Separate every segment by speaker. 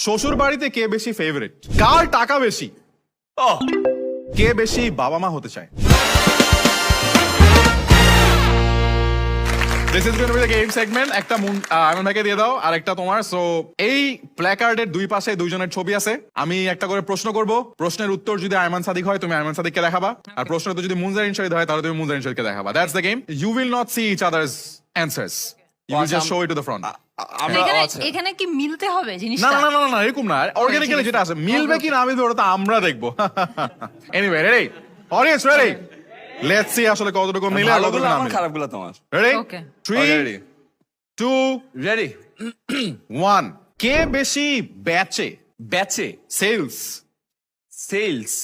Speaker 1: শ্বশুর বাড়িতে কে বেশি ফেভারিট, কার টাকা বেশি, কে বেশি বাবা মা হতে চায়? This is going to be the game segment. একটা আয়মান ভাইকে দিয়ে দাও আর একটা তোমার। সো এই প্ল্যাকার্ডের দুই পাশে দুইজনের ছবি আছে। আমি একটা করে প্রশ্ন করব, প্রশ্নের উত্তর যদি আয়মান সাদিক হয় তুমি আয়মান সাদিককে দেখাবা, আর প্রশ্নের উত্তর যদি মুনজারিন শহীদ হয় তাহলে তুমি মুনজারিন শহীদকে দেখাবা। That's the game. You will not see each others answers, you will just show it to the front.
Speaker 2: এখানে কি মিলতে হবে
Speaker 1: না
Speaker 2: জিনিসটা?
Speaker 1: না না না এরকম না, অর্গানিক্যালি যেটা আছে মিলবে কি না মিলবে ওটা তো আমরা দেখবো। Anyway ready, audience ready, let's see আসলে কতটুকু মিলে আর কতটুকু না মিলে।
Speaker 3: খারাপগুলো তোমার।
Speaker 1: Ready,
Speaker 2: Okay.
Speaker 1: 3 2
Speaker 3: রেডি
Speaker 1: 1। কে বেশি বেচে,
Speaker 3: ব্যাচে
Speaker 1: সেলস?
Speaker 3: সেলস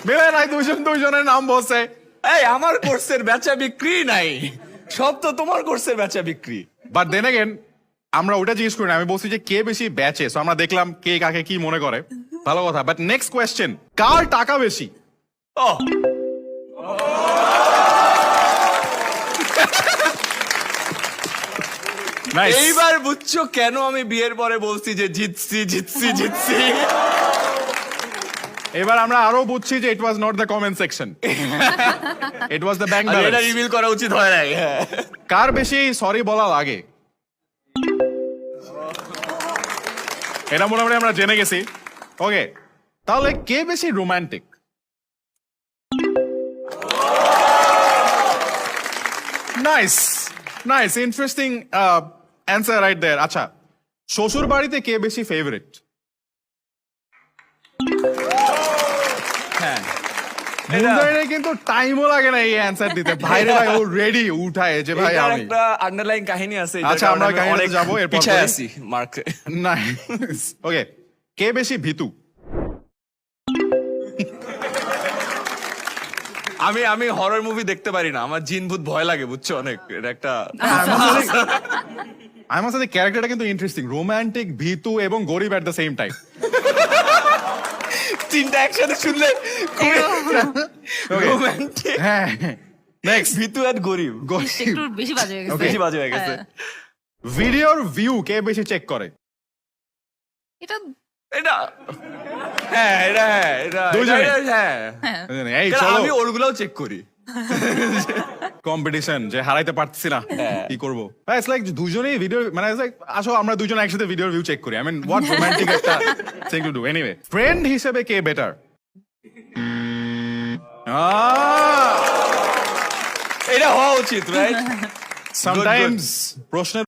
Speaker 1: মিলে নাই, দুইজনের নাম বলছে।
Speaker 3: এই আমার কোর্সের বেচা বিক্রি নাই, সব তো তোমার কোর্সের বেচা বিক্রি।
Speaker 1: বাট দেন এগেন আমরা ওটা জিজ্ঞেস করি না, আমি বলছি যে কে বেশি বেচে। সো আমরা দেখলাম কে কাকে কি মনে করে, ভালো কথা। বাট নেক্সট কোয়েশ্চেন, কার টাকা বেশি?
Speaker 3: ও
Speaker 1: Nice.
Speaker 3: এইবার বুঝছো কেন আমি বিয়ের পরে বলছি যে জিতছি জিতছি জিতছি।
Speaker 1: এবার আমরা আরো বুঝছি যে it was not the comment section, it was the bank
Speaker 3: আর এটা
Speaker 1: ব্যালেন্স।
Speaker 3: রিভিল করা উচিত হয় নাই।
Speaker 1: কার বেশি সরি বলা লাগে? এটা মোটামুটি আমরা জেনে গেছি। ওকে, তাহলে কে বেশি রোমান্টিক? Nice nice, interesting answer right there. আচ্ছা, শ্বশুর বাড়িতে কে বেশি ফেভারিট?
Speaker 3: হ্যাঁ
Speaker 1: মুনজারিনের কিন্তু টাইমও লাগে না এই অ্যান্সার দিতে। ভাইরে ভাই ও রেডি উঠায় যে ভাই
Speaker 3: এটার
Speaker 1: আমি।
Speaker 3: একটা আন্ডারলাইন কাহিনী আছে।
Speaker 1: আচ্ছা, আমরা কাহিনীতে যাবো, এরপর
Speaker 3: পিছায়
Speaker 1: বলি।
Speaker 3: আছি মার্কে।
Speaker 1: নাইস। ওকে, কে বেশি ভীতু?
Speaker 3: আমি হরর মুভি দেখতে পারি না, আমার জিন ভূত ভয় লাগে বুঝছো অনেক। এটা একটা
Speaker 1: আমার সাথে ক্যারেক্টারটা কিন্তু ইন্টারেস্টিং, রোমান্টিক, ভীতু এবং গরিব এট দ্য সেম টাইম।
Speaker 3: তিনটা একসাথে শুনলে রোমান্টিক,
Speaker 1: হ্যাঁ, নেক্সট,
Speaker 3: ভীতু আর গরিব
Speaker 2: একটু বেশি বাজে হয়ে গেছে।
Speaker 3: বেশি বাজে হয়ে গেছে।
Speaker 2: হ্যাঁ।
Speaker 1: ভিডিওর ভিউ কে বেশি চেক করে?
Speaker 2: এটা
Speaker 3: এটা হ্যাঁ এটা হ্যাঁ এটা
Speaker 1: দুইজনে?
Speaker 3: হ্যাঁ
Speaker 1: এই
Speaker 3: কারণ
Speaker 1: চলো
Speaker 3: আমি ওরগুলোও চেক করি।
Speaker 1: কম্পিটিশন, যে হারাইতে পারছি না কি করবো। ইটস লাইক দুজনেই ভিডিও, মানে আসো আমরা দুজন একসাথে ভিডিওর ভিউ চেক করি। আই মিন হোয়াট রোমান্টিক একটা thing to do. Anyway, friend হিসেবে কে বেটার?
Speaker 3: এটা হওয়া উচিত রাইট।
Speaker 1: সামটাইমস প্রশ্নের